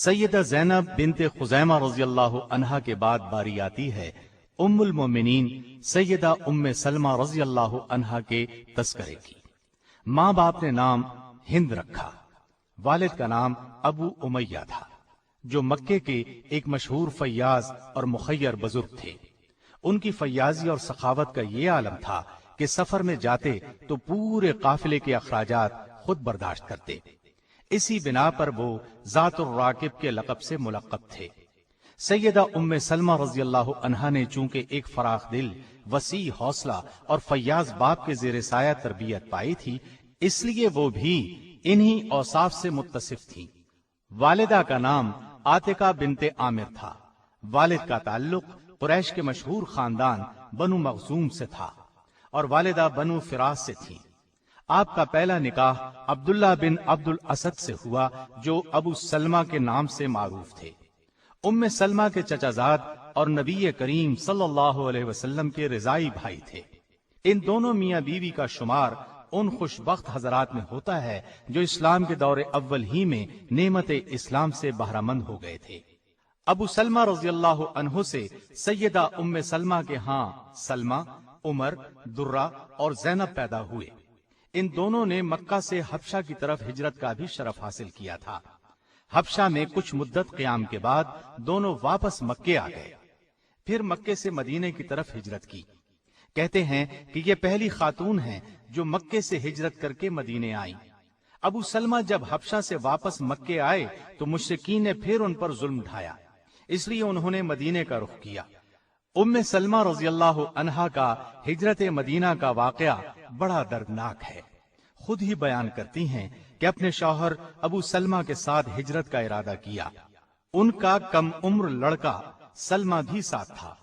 سیدہ زینب بنت خزیمہ رضی اللہ عنہا کے بعد باری آتی ہے ام المومنین سیدہ ام سلمہ رضی اللہ عنہا کے تذکرے کی۔ ماں باپ نے نام ہند رکھا، والد کا نام ابو امیہ تھا، جو مکے کے ایک مشہور فیاض اور مخیر بزرگ تھے۔ ان کی فیاضی اور سخاوت کا یہ عالم تھا کہ سفر میں جاتے تو پورے قافلے کے اخراجات خود برداشت کرتے۔ اسی بنا پر وہ ذات الراکب کے لقب سے ملقب تھے۔ سیدہ ام سلمہ رضی اللہ عنہا نے چونکہ ایک فراخ دل، وسیع حوصلہ اور فیاض باپ کے زیر سایہ تربیت پائی تھی، اس لیے وہ بھی انہی اوصاف سے متصف تھی۔ والدہ کا نام عاتقہ بنت عامر تھا۔ والد کا تعلق قریش کے مشہور خاندان بنو مخزوم سے تھا اور والدہ بنو فراس سے تھی۔ آپ کا پہلا نکاح عبداللہ بن عبد الاسد سے ہوا، جو ابو سلمہ کے نام سے معروف تھے۔ ام سلمہ کے چچا زاد اور نبی کریم صلی اللہ علیہ وسلم کے رضائی بھائی تھے۔ ان دونوں میاں بیوی کا شمار ان خوش بخت حضرات میں ہوتا ہے جو اسلام کے دور اول ہی میں نعمت اسلام سے بہرہ مند ہو گئے تھے۔ ابو سلمہ رضی اللہ عنہ سے سیدہ ام سلمہ کے ہاں سلمہ، عمر، درہ اور زینب پیدا ہوئے۔ ان دونوں نے مکہ سے حبشہ کی طرف ہجرت کا بھی شرف حاصل کیا تھا۔ حبشہ میں کچھ مدت قیام کے بعد دونوں واپس مکے آ گئے، پھر مکے سے مدینے کی طرف ہجرت کی۔ کہتے ہیں کہ یہ پہلی خاتون ہیں جو مکے سے ہجرت کر کے مدینے آئیں۔ ابو سلمہ جب حبشہ سے واپس مکے آئے تو مشرکین نے پھر ان پر ظلم ڈھایا، اس لیے انہوں نے مدینے کا رخ کیا۔ ام سلمہ رضی اللہ عنہا کا ہجرت مدینہ کا واقعہ بڑا دردناک ہے۔ خود ہی بیان کرتی ہیں کہ اپنے شوہر ابو سلمہ کے ساتھ ہجرت کا ارادہ کیا۔ ان کا کم عمر لڑکا سلمہ بھی ساتھ تھا۔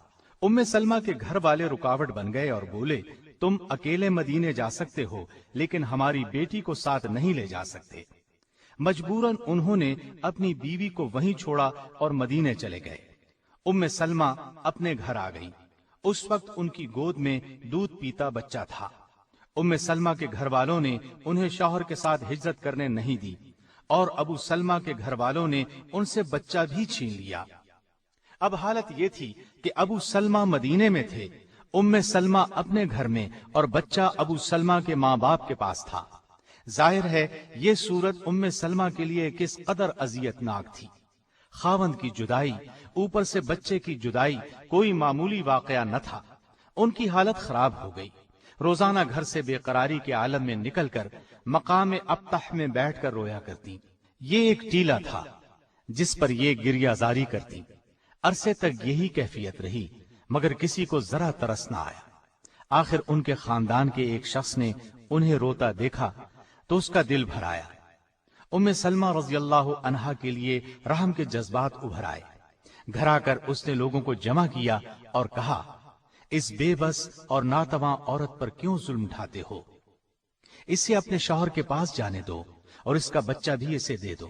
ام سلمہ کے گھر والے رکاوٹ بن گئے اور بولے، تم اکیلے مدینے جا سکتے ہو لیکن ہماری بیٹی کو ساتھ نہیں لے جا سکتے۔ مجبوراً انہوں نے اپنی بیوی کو وہیں چھوڑا اور مدینے چلے گئے۔ ام سلمہ اپنے گھر آ گئی۔ اس وقت ان کی گود میں دودھ پیتا بچہ تھا۔ ام سلمہ کے گھر والوں نے انہیں شوہر کے ساتھ ہجرت کرنے نہیں دی اور ابو سلمہ کے گھر والوں نے ان سے بچہ بھی چھین لیا۔ اب حالت یہ تھی کہ ابو سلمہ مدینے میں تھے، ام سلمہ اپنے گھر میں اور بچہ ابو سلمہ کے ماں باپ کے پاس تھا۔ ظاہر ہے یہ صورت ام سلمہ کے لیے کس قدر اذیت ناک تھی۔ خاوند کی جدائی، اوپر سے بچے کی جدائی کوئی معمولی واقعہ نہ تھا۔ ان کی حالت خراب ہو گئی۔ روزانہ گھر سے بے قراری کے عالم میں نکل کر مقام ابطح میں بیٹھ کر رویا کرتی۔ یہ ایک ٹیلا تھا جس پر یہ گریہ زاری کرتی۔ عرصے تک یہی کیفیت رہی مگر کسی کو ذرا ترس نہ آیا۔ آخر ان کے خاندان کے ایک شخص نے انہیں روتا دیکھا تو اس کا دل بھر آیا۔ ام سلمہ رضی اللہ عنہا کے لیے رحم کے جذبات ابھر آئے۔ گھر آ کر اس نے لوگوں کو جمع کیا اور کہا، اس بے بس اور ناتواں عورت پر کیوں ظلم ڈھاتے ہو؟ اسے اپنے شوہر کے پاس جانے دو اور اس کا بچہ بھی اسے دے دو۔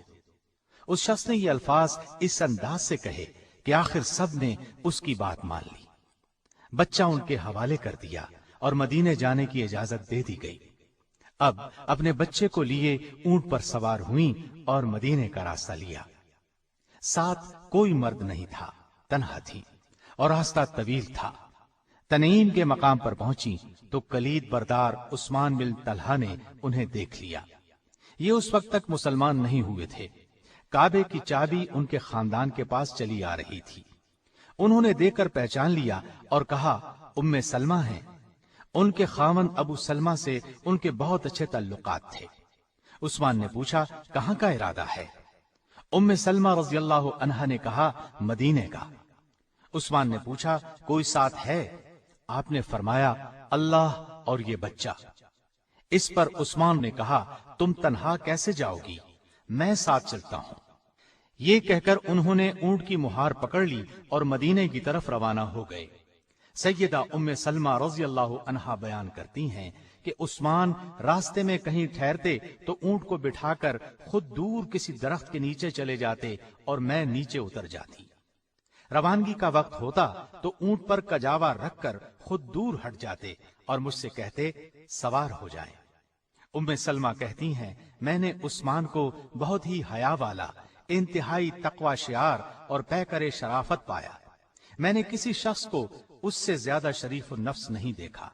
اس شخص نے یہ الفاظ اس انداز سے کہے کہ آخر سب نے اس کی بات مان لی۔ بچہ ان کے حوالے کر دیا اور مدینے جانے کی اجازت دے دی گئی۔ اب اپنے بچے کو لیے اونٹ پر سوار ہوئیں اور مدینے کا راستہ لیا۔ ساتھ کوئی مرد نہیں تھا، تنہا تھی اور راستہ طویل تھا۔ تنعیم کے مقام پر پہنچی تو کلید بردار عثمان بن طلحہ نے انہیں دیکھ لیا۔ یہ اس وقت تک مسلمان نہیں ہوئے تھے۔ کعبے کی چابی ان کے خاندان کے پاس چلی آ رہی تھی۔ انہوں نے دیکھ کر پہچان لیا اور کہا، ام سلمہ ہیں۔ ان کے خاوند ابو سلمہ سے ان کے بہت اچھے تعلقات تھے۔ عثمان نے پوچھا، کہاں کا ارادہ ہے؟ ام سلمہ رضی اللہ عنہا نے کہا، مدینے کا۔ عثمان نے پوچھا، کوئی ساتھ ہے؟ آپ نے فرمایا، اللہ اور یہ بچہ۔ اس پر عثمان نے کہا، تم تنہا کیسے جاؤ گی؟ میں ساتھ چلتا ہوں۔ یہ کہہ کر انہوں نے اونٹ کی مہار پکڑ لی اور مدینے کی طرف روانہ ہو گئے۔ سیدہ ام سلمہ رضی اللہ عنہا بیان کرتی ہیں کہ عثمان راستے میں کہیں ٹھہرتے تو اونٹ کو بٹھا کر خود دور کسی درخت کے نیچے چلے جاتے اور میں نیچے اتر جاتی۔ روانگی کا وقت ہوتا تو اونٹ پر کجاوا رکھ کر خود دور ہٹ جاتے اور مجھ سے کہتے، سوار ہو جائیں۔ ام سلمہ کہتی ہیں، میں نے عثمان کو بہت ہی حیا والا، انتہائی تقوی شعار اور پیکر شرافت پایا۔ میں نے کسی شخص کو اس سے زیادہ شریف النفس نہیں دیکھا۔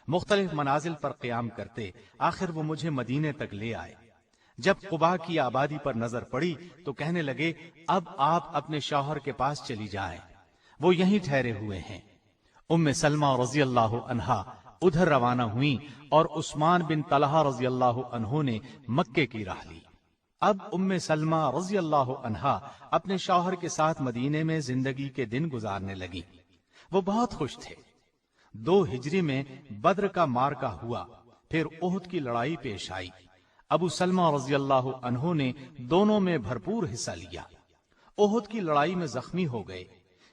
مختلف منازل پر قیام کرتے آخر وہ مجھے مدینے تک لے آئے۔ جب قباء کی آبادی پر نظر پڑی تو کہنے لگے، اب آپ اپنے شوہر کے پاس چلی جائیں، وہ یہیں ٹھہرے ہوئے ہیں۔ ام سلمہ رضی اللہ عنہا ادھر روانہ ہوئیں اور عثمان بن طلحہ رضی اللہ عنہ نے مکے کی راہ لی۔ اب ام سلمہ رضی اللہ عنہا اپنے شوہر کے ساتھ مدینے میں زندگی کے دن گزارنے لگی۔ وہ بہت خوش تھے۔ 2 ہجری میں بدر کا معرکہ ہوا، پھر احد کی لڑائی پیش آئی۔ ابو سلمہ رضی اللہ عنہ نے دونوں میں بھرپور حصہ لیا۔ احد کی لڑائی میں زخمی ہو گئے۔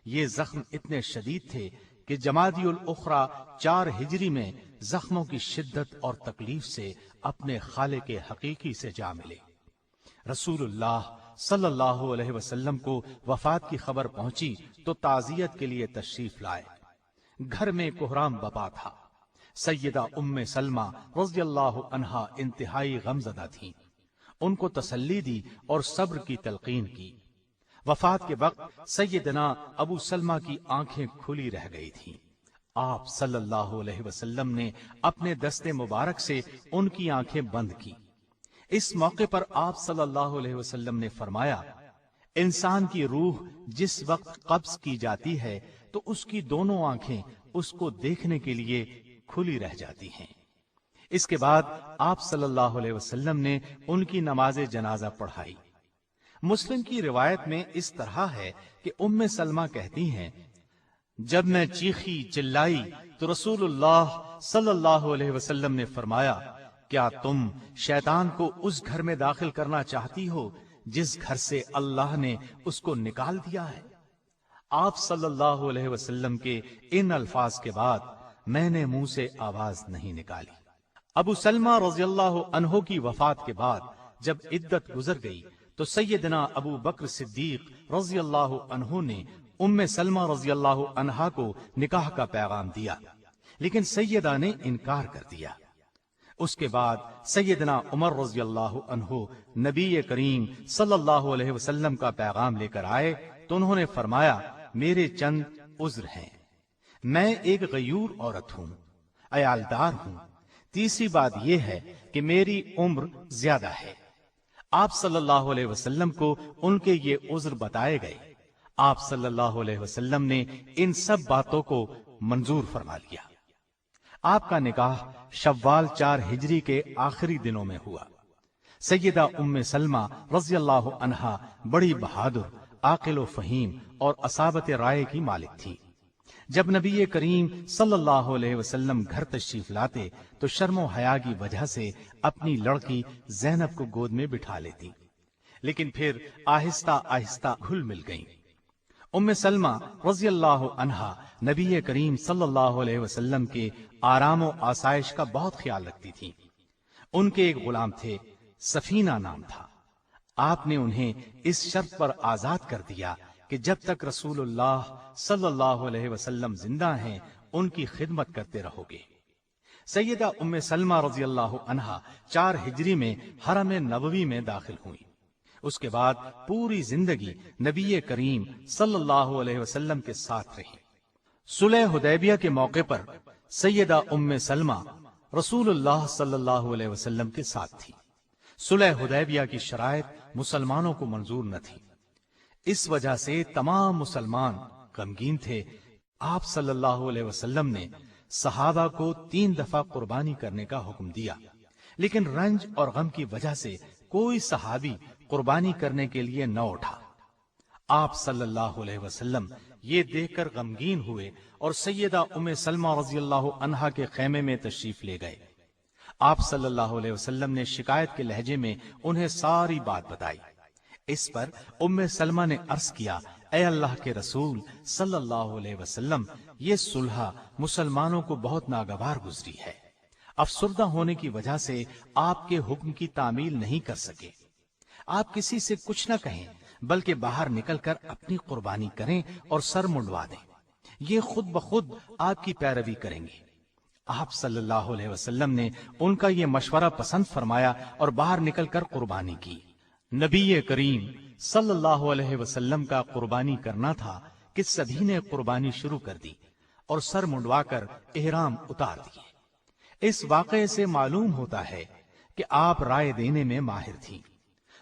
یہ زخم اتنے شدید تھے کہ جمادی الاخری 4 ہجری میں زخموں کی شدت اور تکلیف سے اپنے خالق حقیقی سے جا ملے۔ رسول اللہ صلی اللہ علیہ وسلم کو وفات کی خبر پہنچی تو تعزیت کے لیے تشریف لائے۔ گھر میں کوہرام بپا تھا۔ سیدہ ام سلمہ رضی اللہ عنہا انتہائی غمزدہ تھیں۔ ان کو تسلی دی اور صبر کی تلقین کی۔ وفات کے وقت سیدنا ابو سلمہ کی آنکھیں کھلی رہ گئی تھیں۔ آپ صلی اللہ علیہ وسلم نے اپنے دست مبارک سے ان کی آنکھیں بند کی۔ اس موقع پر آپ صلی اللہ علیہ وسلم نے فرمایا، انسان کی روح جس وقت قبض کی جاتی ہے تو اس کی دونوں آنکھیں اس کو دیکھنے کے لیے کھلی رہ جاتی ہیں۔ اس کے بعد آپ صلی اللہ علیہ وسلم نے ان کی نماز جنازہ پڑھائی۔ مسلم کی روایت میں اس طرح ہے کہ ام سلمہ کہتی ہیں، جب میں چیخی چلائی تو رسول اللہ صلی اللہ علیہ وسلم نے فرمایا، کیا تم شیطان کو اس گھر میں داخل کرنا چاہتی ہو جس گھر سے اللہ نے اس کو نکال دیا ہے؟ آپ صلی اللہ علیہ وسلم کے ان الفاظ کے بعد میں نے منہ سے آواز نہیں نکالی۔ ابو سلمہ رضی اللہ عنہ کی وفات کے بعد جب عدت گزر گئی تو سیدنا ابو بکر صدیق رضی اللہ عنہ نے ام سلمہ رضی اللہ عنہا کو نکاح کا پیغام دیا، لیکن سیدہ نے انکار کر دیا۔ اس کے بعد سیدنا عمر رضی اللہ عنہ نبی کریم صلی اللہ علیہ وسلم کا پیغام لے کر آئے تو انہوں نے فرمایا، میرے چند عذر ہیں۔ میں ایک غیور عورت ہوں، عیالدار ہوں۔ تیسری بات یہ ہے کہ میری عمر زیادہ ہے۔ آپ صلی اللہ علیہ وسلم کو ان کے یہ عذر بتائے گئے۔ آپ صلی اللہ علیہ وسلم نے ان سب باتوں کو منظور فرما لیا۔ آپ کا نکاح شوال 4 ہجری کے آخری دنوں میں ہوا۔ سیدہ ام سلمہ رضی اللہ عنہا بڑی بہادر، عاقل و فہیم اور اصابت رائے کی مالک تھی۔ جب نبی کریم صلی اللہ علیہ وسلم گھر تشریف لاتے تو شرم و حیا کی وجہ سے اپنی لڑکی زینب کو گود میں بٹھا لیتی، لیکن پھر آہستہ آہستہ گھل مل گئیں۔ ام سلمہ رضی اللہ عنہا نبی کریم صلی اللہ علیہ وسلم کے آرام و آسائش کا بہت خیال رکھتی تھی۔ ان کے ایک غلام تھے، سفینہ نام تھا۔ آپ نے انہیں اس شرط پر آزاد کر دیا کہ جب تک رسول اللہ صلی اللہ علیہ وسلم زندہ ہیں ان کی خدمت کرتے رہو گے۔ سیدہ ام سلمہ رضی اللہ عنہا 4 ہجری میں حرم نبوی میں داخل ہوئیں۔ اس کے بعد پوری زندگی نبی کریم صلی اللہ علیہ وسلم کے ساتھ رہی۔ صلح حدیبیہ کے موقع پر سیدہ ام سلمہ رسول اللہ صلی اللہ علیہ وسلم کے ساتھ تھی۔ صلح حدیبیہ کی شرائط مسلمانوں کو منظور نہ تھی، اس وجہ سے تمام مسلمان غمگین تھے۔ آپ صلی اللہ علیہ وسلم نے صحابہ کو 3 دفعہ قربانی کرنے کا حکم دیا، لیکن رنج اور غم کی وجہ سے کوئی صحابی قربانی کرنے کے لیے نہ اٹھا۔ آپ صلی اللہ علیہ وسلم یہ دیکھ کر غمگین ہوئے اور سیدہ ام سلمہ رضی اللہ عنہا کے خیمے میں تشریف لے گئے۔ آپ صلی اللہ علیہ وسلم نے شکایت کے لہجے میں انہیں ساری بات بتائی۔ اس پر ام سلمہ نے عرض کیا، اے اللہ کے رسول صلی اللہ علیہ وسلم، یہ صلح مسلمانوں کو بہت ناگوار گزری ہے۔ افسردہ ہونے کی وجہ سے آپ کے حکم کی تعمیل نہیں کر سکے۔ آپ کسی سے کچھ نہ کہیں بلکہ باہر نکل کر اپنی قربانی کریں اور سر منڈوا دیں، یہ خود بخود آپ کی پیروی کریں گے۔ آپ صلی اللہ علیہ وسلم نے ان کا یہ مشورہ پسند فرمایا اور باہر نکل کر قربانی کی۔ نبی کریم صلی اللہ علیہ وسلم کا قربانی کرنا تھا کہ سبھی نے قربانی شروع کر دی اور سر منڈوا کر احرام اتار دیے۔ اس واقعے سے معلوم ہوتا ہے کہ آپ رائے دینے میں ماہر تھیں،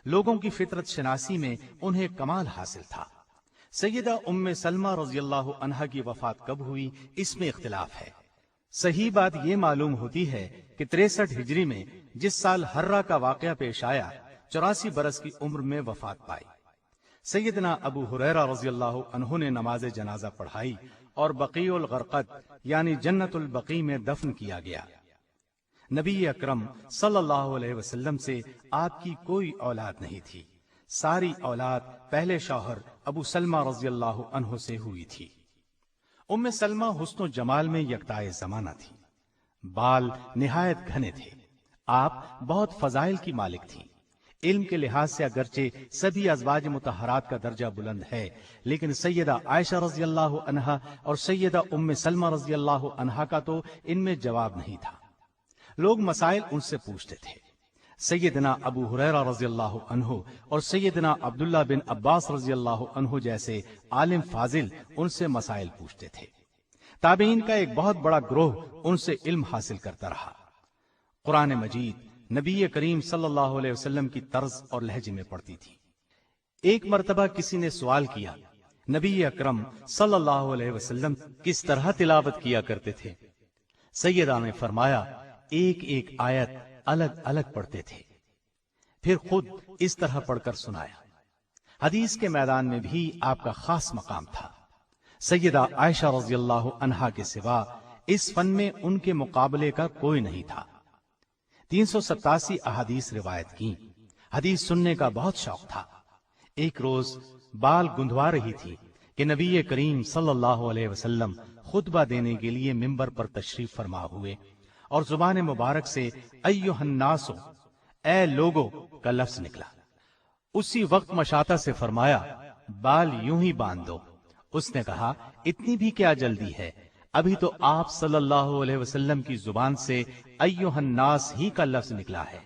لوگوں کی فطرت شناسی میں انہیں کمال حاصل تھا۔ سیدہ ام سلمہ رضی اللہ عنہا کی وفات کب ہوئی اس میں اختلاف ہے۔ صحیح بات یہ معلوم ہوتی ہے کہ 63 ہجری میں جس سال حرہ کا واقعہ پیش آیا 84 برس کی عمر میں وفات پائی۔ سیدنا ابو ہریرہ رضی اللہ عنہ نے نماز جنازہ پڑھائی اور بقیع الغرقد یعنی جنت البقیع میں دفن کیا گیا۔ نبی اکرم صلی اللہ علیہ وسلم سے آپ کی کوئی اولاد نہیں تھی، ساری اولاد پہلے شوہر ابو سلمہ رضی اللہ عنہ سے ہوئی تھی۔ ام سلمہ حسن و جمال میں یکتائے زمانہ تھی، بال نہایت گھنے تھے، آپ بہت فضائل کی مالک تھی۔ علم کے لحاظ سے اگرچہ سبھی ازواج مطہرات کا درجہ بلند ہے، لیکن سیدہ عائشہ رضی اللہ عنہا اور سیدہ ام سلمہ رضی اللہ عنہا کا تو ان میں جواب نہیں تھا۔ لوگ مسائل ان سے پوچھتے تھے۔ سیدنا ابو ہریرہ رضی اللہ عنہ اور سیدنا عبداللہ بن عباس رضی اللہ عنہ جیسے عالم فاضل ان سے مسائل پوچھتے تھے۔ تابعین کا ایک بہت بڑا گروہ ان سے علم حاصل کرتا رہا۔ قرآن مجید نبی کریم صلی اللہ علیہ وسلم کی طرز اور لہجے میں پڑھتی تھی۔ ایک مرتبہ کسی نے سوال کیا، نبی اکرم صلی اللہ علیہ وسلم کس طرح تلاوت کیا کرتے تھے؟ سیدہ نے فرمایا، ایک ایک آیت الگ الگ پڑھتے تھے، پھر خود اس طرح پڑھ کر سنایا۔ حدیث کے میدان میں بھی آپ کا خاص مقام تھا۔ سیدہ عائشہ رضی اللہ عنہا کے سوا اس فن میں ان کے مقابلے کا کوئی نہیں تھا۔ 387 احادیث روایت کی۔ حدیث سننے کا بہت شوق تھا۔ ایک روز بال گندوا رہی تھی کہ نبی کریم صلی اللہ علیہ وسلم خطبہ دینے کے لیے منبر پر تشریف فرما ہوئے اور زبان مبارک سے ایھا الناس، اے لوگو کا لفظ نکلا۔ اسی وقت مشاطہ سے فرمایا، بال یوں ہی باندھ دو۔ اس نے کہا، اتنی بھی کیا جلدی ہے، ابھی تو آپ صلی اللہ علیہ وسلم کی زبان سے ایھا الناس ہی کا لفظ نکلا ہے۔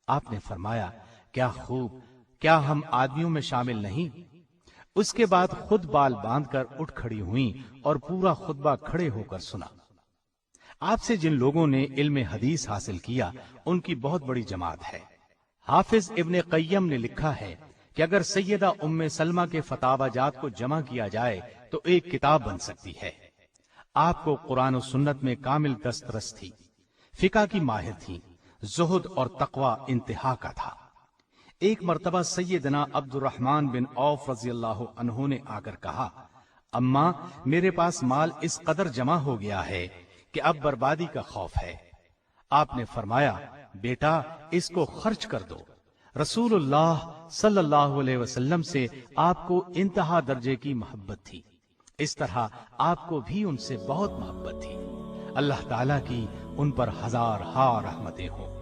آپ نے فرمایا، کیا خوب، کیا ہم آدمیوں میں شامل نہیں؟ اس کے بعد خود بال باندھ کر اٹھ کھڑی ہوئیں اور پورا خطبہ کھڑے ہو کر سنا۔ آپ سے جن لوگوں نے علم حدیث حاصل کیا ان کی بہت بڑی جماعت ہے۔ حافظ ابن قیم نے لکھا ہے کہ اگر سیدہ ام سلمہ کے فتاوی جات کو جمع کیا جائے تو ایک کتاب بن سکتی ہے۔ آپ کو قرآن و سنت میں کامل دسترس تھی، فقہ کی ماہر تھی، زہد اور تقوی انتہا کا تھا۔ ایک مرتبہ سیدنا عبد الرحمن بن عوف رضی اللہ عنہ نے آ کر کہا، اماں میرے پاس مال اس قدر جمع ہو گیا ہے کہ اب بربادی کا خوف ہے۔ آپ نے فرمایا، بیٹا اس کو خرچ کر دو۔ رسول اللہ صلی اللہ علیہ وسلم سے آپ کو انتہا درجے کی محبت تھی، اس طرح آپ کو بھی ان سے بہت محبت تھی۔ اللہ تعالیٰ کی ان پر ہزار ہا رحمتیں ہوں۔